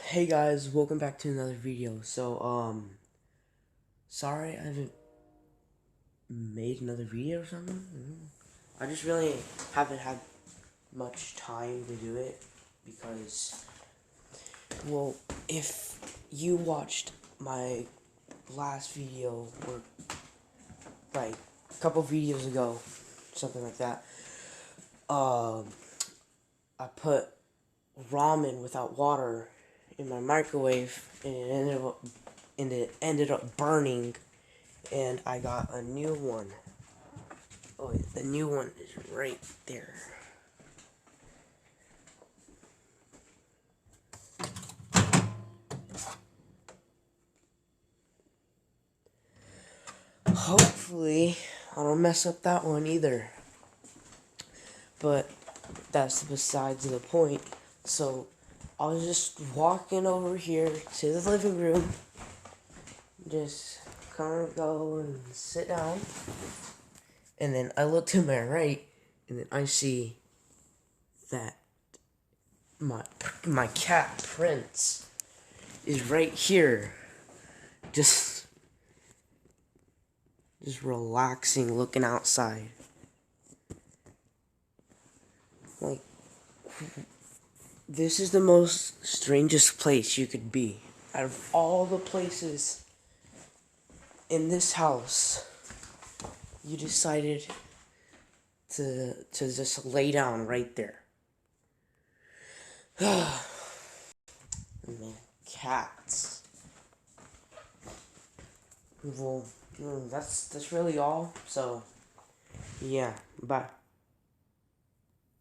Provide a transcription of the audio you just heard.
Hey guys, welcome back to another video. Sorry I haven't made another video or something. I just really haven't had much time to do it because, well, if you watched my last video or like a couple videos ago, something like that, I put ramen without water in my microwave and it ended up burning, and I got a new one. Oh, the new one is right there. Hopefully I don't mess up that one either, but that's besides the point. So I was just walking over here to the living room, just kind of go and sit down, and then I look to my right, and then I see that my cat Prince is right here, just relaxing, looking outside. Like, this is the most strangest place you could be. Out of all the places in this house, you decided to just lay down right there. Man, cats. Well, that's really all. So, yeah, bye.